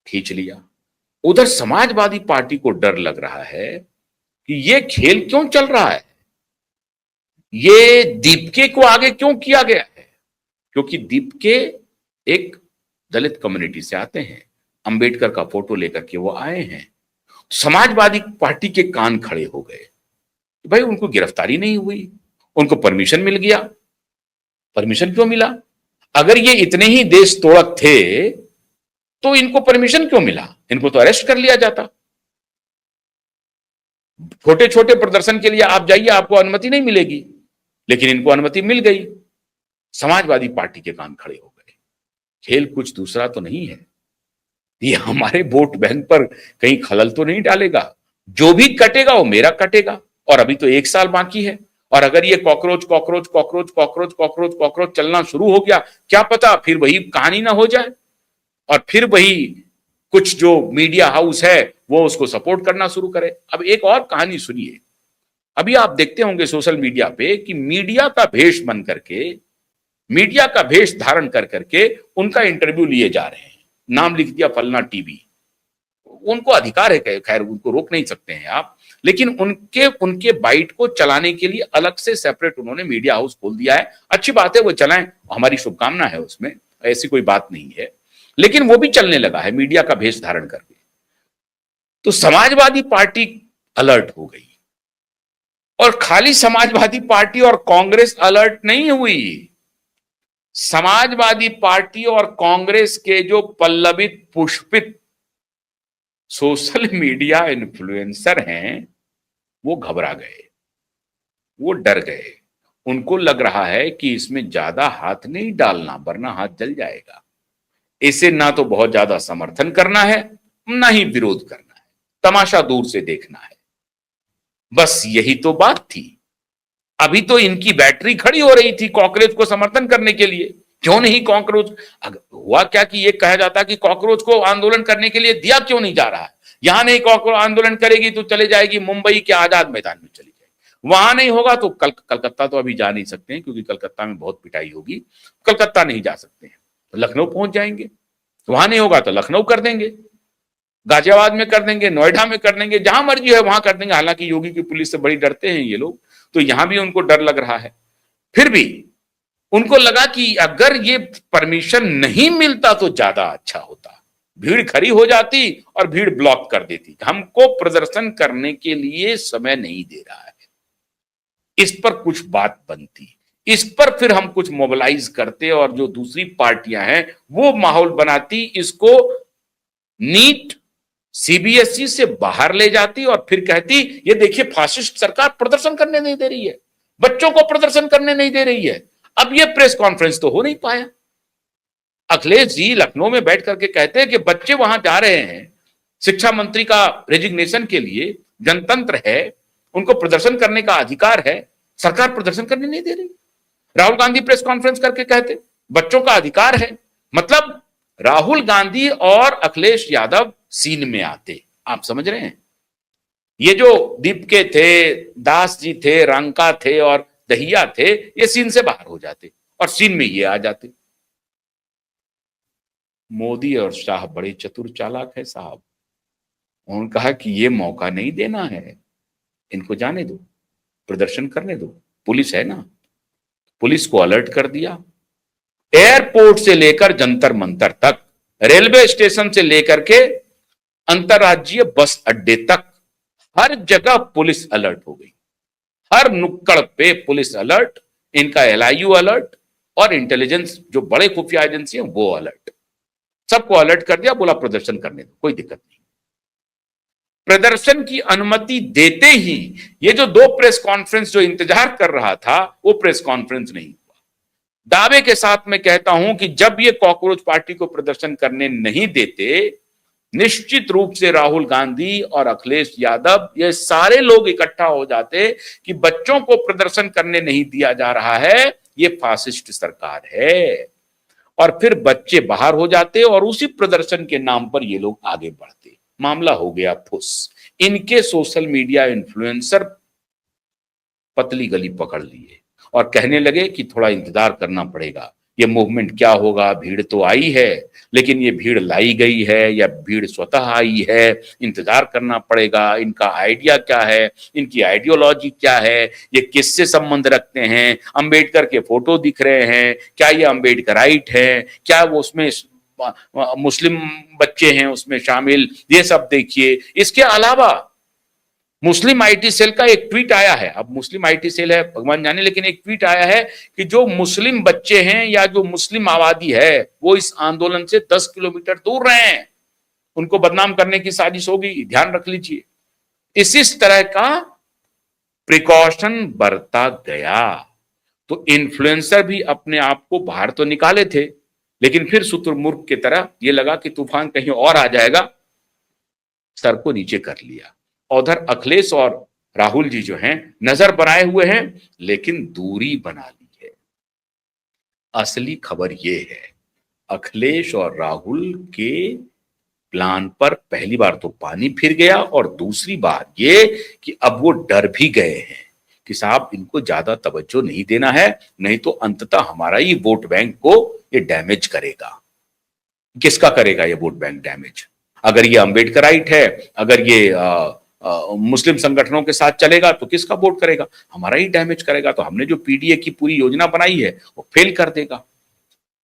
खींच लिया। उधर समाजवादी पार्टी को डर लग रहा है कि ये खेल क्यों चल रहा है, ये दीपके को आगे क्यों किया गया है, क्योंकि दीपके एक दलित कम्युनिटी से आते हैं, अंबेडकर का फोटो लेकर के वो आए हैं। समाजवादी पार्टी के कान खड़े हो गए, भाई उनको गिरफ्तारी नहीं हुई, उनको परमिशन मिल गया। परमिशन क्यों मिला? अगर ये इतने ही देश तोड़क थे तो इनको परमिशन क्यों मिला? इनको तो अरेस्ट कर लिया जाता। छोटे छोटे प्रदर्शन के लिए आप जाइए, आपको अनुमति नहीं मिलेगी, लेकिन इनको अनुमति मिल गई। समाजवादी पार्टी के कान खड़े हो गए। खेल कुछ दूसरा तो नहीं है, ये हमारे वोट बैंक पर कहीं खलल तो नहीं डालेगा। जो भी कटेगा वो मेरा कटेगा, और अभी तो 1 साल बाकी है। और अगर ये cockroach cockroach cockroach cockroach cockroach cockroach चलना शुरू हो गया, क्या पता फिर वही कहानी ना हो जाए, और फिर वही कुछ जो मीडिया हाउस है वो उसको सपोर्ट करना शुरू करे। अब एक और कहानी सुनिए। अभी आप देखते होंगे सोशल मीडिया पे कि मीडिया का भेष बन करके, मीडिया का भेष धारण कर करके उनका इंटरव्यू लिए जा रहे हैं। नाम लिख दिया फलना टीवी। उनको अधिकार है, खैर उनको रोक नहीं सकते हैं आप, लेकिन उनके उनके बाइट को चलाने के लिए अलग से सेपरेट उन्होंने मीडिया हाउस खोल दिया है। अच्छी बात है, वो चलाएं, हमारी शुभकामना है उसमें, ऐसी कोई बात नहीं है, लेकिन वो भी चलने लगा है मीडिया का भेष धारण करके। तो समाजवादी पार्टी अलर्ट हो गई, और खाली समाजवादी पार्टी और कांग्रेस अलर्ट नहीं हुई। समाजवादी पार्टी और कांग्रेस के जो पल्लवित पुष्पित सोशल मीडिया इन्फ्लुएंसर हैं वो घबरा गए, वो डर गए। उनको लग रहा है कि इसमें ज्यादा हाथ नहीं डालना वरना हाथ जल जाएगा। इसे ना तो बहुत ज्यादा समर्थन करना है, ना ही विरोध करना है, तमाशा दूर से देखना है। बस यही तो बात थी। अभी तो इनकी बैटरी खड़ी हो रही थी कॉकरोच को समर्थन करने के लिए। क्यों नहीं कॉकरोच? हुआ क्या कि ये कहा जाता कि कॉकरोच को आंदोलन करने के लिए दिया क्यों नहीं जा रहा है? यहां नहीं कॉकरोच आंदोलन करेगी तो चले जाएगी मुंबई के आजाद मैदान में चली जाएगी, वहां नहीं होगा तो कलकत्ता तो अभी जा नहीं सकते हैं क्योंकि कलकत्ता में बहुत पिटाई होगी, कलकत्ता नहीं जा सकते हैं, तो लखनऊ पहुंच जाएंगे। वहां नहीं होगा तो लखनऊ कर देंगे, गाजियाबाद में कर देंगे, नोएडा में कर देंगे, जहां मर्जी है वहां कर देंगे। हालांकि योगी की पुलिस से बड़ी डरते हैं ये लोग, तो यहां भी उनको डर लग रहा है। फिर भी उनको लगा कि अगर ये परमिशन नहीं मिलता तो ज्यादा अच्छा होता, भीड़ खड़ी हो जाती और भीड़ ब्लॉक कर देती। हमको प्रदर्शन करने के लिए समय नहीं दे रहा है, इस पर कुछ बात बनती, इस पर फिर हम कुछ मोबिलाइज करते और जो दूसरी पार्टियां हैं वो माहौल बनाती, इसको नीट सीबीएसई से बाहर ले जाती और फिर कहती ये देखिए फासिस्ट सरकार प्रदर्शन करने नहीं दे रही है, बच्चों को प्रदर्शन करने नहीं दे रही है। अब ये प्रेस कॉन्फ्रेंस तो हो नहीं पाया। अखिलेश जी लखनऊ में बैठ करके कहते हैं कि बच्चे वहां जा रहे हैं शिक्षा मंत्री का रेजिग्नेशन के लिए, जनतंत्र है, उनको प्रदर्शन करने का अधिकार है, सरकार प्रदर्शन करने नहीं दे रही। राहुल गांधी प्रेस कॉन्फ्रेंस करके कहते बच्चों का अधिकार है, मतलब राहुल गांधी और अखिलेश यादव सीन में आते। आप समझ रहे हैं? ये जो दीपके थे, दास जी थे, रंका थे और दहिया थे, ये सीन से बाहर हो जाते और सीन में ये आ जाते। मोदी और शाह बड़े चतुर चालाक है साहब। उन्होंने कहा कि ये मौका नहीं देना है, इनको जाने दो, प्रदर्शन करने दो, पुलिस है ना। पुलिस को अलर्ट कर दिया, एयरपोर्ट से लेकर जंतर मंतर तक, रेलवे स्टेशन से लेकर के अंतरराज्यीय बस अड्डे तक, हर जगह पुलिस अलर्ट हो गई। हर नुक्कड़ पे पुलिस अलर्ट, इनका एलआईयू अलर्ट और इंटेलिजेंस जो बड़े खुफिया एजेंसी हैं वो अलर्ट, सबको अलर्ट कर दिया। बोला प्रदर्शन करने दो, कोई दिक्कत नहीं। प्रदर्शन की अनुमति देते ही ये जो 2 प्रेस कॉन्फ्रेंस जो इंतजार कर रहा था वो प्रेस कॉन्फ्रेंस नहीं हुआ। दावे के साथ मैं कहता हूं कि जब ये कॉकरोच पार्टी को प्रदर्शन करने नहीं देते, निश्चित रूप से राहुल गांधी और अखिलेश यादव ये सारे लोग इकट्ठा हो जाते कि बच्चों को प्रदर्शन करने नहीं दिया जा रहा है, ये फासिस्ट सरकार है, और फिर बच्चे बाहर हो जाते और उसी प्रदर्शन के नाम पर ये लोग आगे बढ़ते। मामला हो गया फुस। इनके सोशल मीडिया इन्फ्लुएंसर पतली गली पकड़ लिए और कहने लगे कि थोड़ा इंतजार करना पड़ेगा, ये मूवमेंट क्या होगा, भीड़ तो आई है, लेकिन ये भीड़ लाई गई है या भीड़ स्वतः आई है, इंतजार करना पड़ेगा। इनका आइडिया क्या है, इनकी आइडियोलॉजी क्या है, ये किससे संबंध रखते हैं, अंबेडकर के फोटो दिख रहे हैं, क्या ये अंबेडकराइट है, क्या वो उसमें मुस्लिम बच्चे हैं उसमें शामिल, ये सब देखिए। इसके अलावा मुस्लिम आईटी सेल का एक ट्वीट आया है, अब मुस्लिम आईटी सेल है भगवान जाने, लेकिन एक ट्वीट आया है कि जो मुस्लिम बच्चे हैं या जो मुस्लिम आबादी है वो इस आंदोलन से 10 किलोमीटर दूर रहे हैं, उनको बदनाम करने की साजिश होगी, ध्यान रख लीजिए। इस तरह का प्रिकॉशन बरता गया। तो इन्फ्लुएंसर भी अपने आप को बाहर तो निकाले थे, लेकिन फिर शुतुरमुर्ग की तरह ये लगा कि तूफान कहीं और आ जाएगा, सर को नीचे कर लिया। उधर अखिलेश और राहुल जी जो हैं नजर बनाए हुए हैं, लेकिन दूरी बना ली है। असली खबर ये है, अखिलेश और राहुल के प्लान पर पहली बार तो पानी फिर गया, और दूसरी बात ये कि अब वो डर भी गए हैं कि साहब इनको ज्यादा तवज्जो नहीं देना है, नहीं तो अंततः हमारा ही वोट बैंक को ये डैमेज करेगा। किसका करेगा ये वोट बैंक डैमेज? अगर ये अंबेडकराइट है, अगर ये मुस्लिम संगठनों के साथ चलेगा तो किसका वोट करेगा? हमारा ही डैमेज करेगा। तो हमने जो पीडीए की पूरी योजना बनाई है वो फेल कर देगा।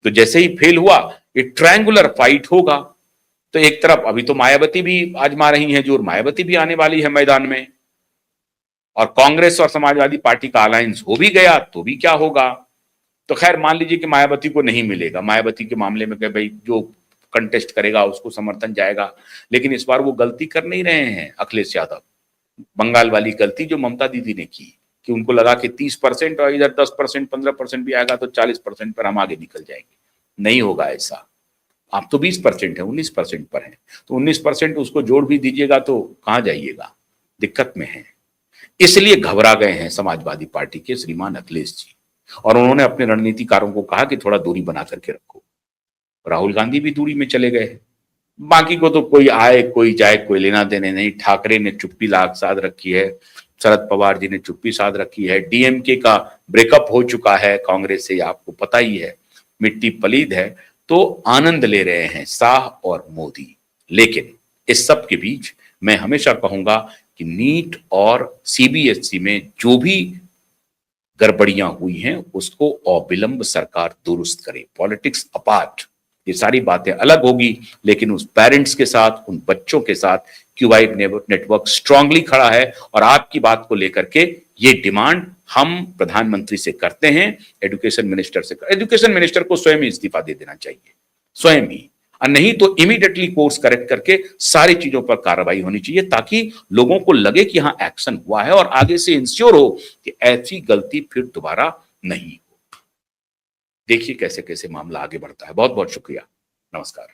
तो जैसे ही फेल हुआ, ये ट्रायंगुलर फाइट होगा। तो एक तरफ अभी तो मायावती भी आजमा रही हैं जोर, मायावती भी आने वाली है मैदान में, और कांग्रेस और समाजवादी पार्टी का अलायंस हो भी गया तो भी क्या होगा? तो खैर मान लीजिए कि मायावती को नहीं मिलेगा, मायावती के मामले में भाई जो कंटेस्ट करेगा उसको समर्थन जाएगा, लेकिन इस बार वो गलती कर नहीं रहे हैं अखिलेश यादव, बंगाल वाली गलती जो ममता दीदी ने की कि उनको लगा कि 30% और इधर 10% 15% भी आएगा तो 40% पर हम आगे निकल जाएंगे। नहीं होगा ऐसा। आप तो 20% है, 19% पर है, तो 19% उसको जोड़ भी दीजिएगा तो कहां जाइएगा, दिक्कत में है। इसलिए घबरा गए हैं समाजवादी पार्टी के श्रीमान अखिलेश जी, और उन्होंने अपने रणनीतिकारों को कहा कि थोड़ा दूरी बना करके रखो। राहुल गांधी भी दूरी में चले गए। बाकी को तो कोई आए कोई जाए, कोई लेना देने नहीं। ठाकरे ने चुप्पी साध रखी है, शरद पवार जी ने चुप्पी साध रखी है, डीएमके का ब्रेकअप हो चुका है कांग्रेस से, आपको पता ही है, मिट्टी पलीद है। तो आनंद ले रहे हैं शाह और मोदी। लेकिन इस सब के बीच मैं हमेशा कहूंगा कि नीट और सीबीएसई में जो भी गड़बड़ियां हुई हैं उसको अविलंब सरकार दुरुस्त करे। पॉलिटिक्स अपार्ट, ये सारी बातें अलग होगी, लेकिन उस पेरेंट्स के साथ, उन बच्चों के साथ क्यूआई नेटवर्क स्ट्रांगली खड़ा है। और आपकी बात को लेकर के ये डिमांड हम प्रधानमंत्री से करते हैं, एजुकेशन मिनिस्टर से। एजुकेशन मिनिस्टर को स्वयं ही इस्तीफा दे देना चाहिए, स्वयं ही, और नहीं तो इमीडिएटली कोर्स करेक्ट करके सारी चीजों पर कार्रवाई होनी चाहिए, ताकि लोगों को लगे कि हाँ एक्शन हुआ है, और आगे से इंश्योर हो कि ऐसी गलती फिर दोबारा नहीं हो। देखिए कैसे कैसे मामला आगे बढ़ता है। बहुत बहुत शुक्रिया, नमस्कार।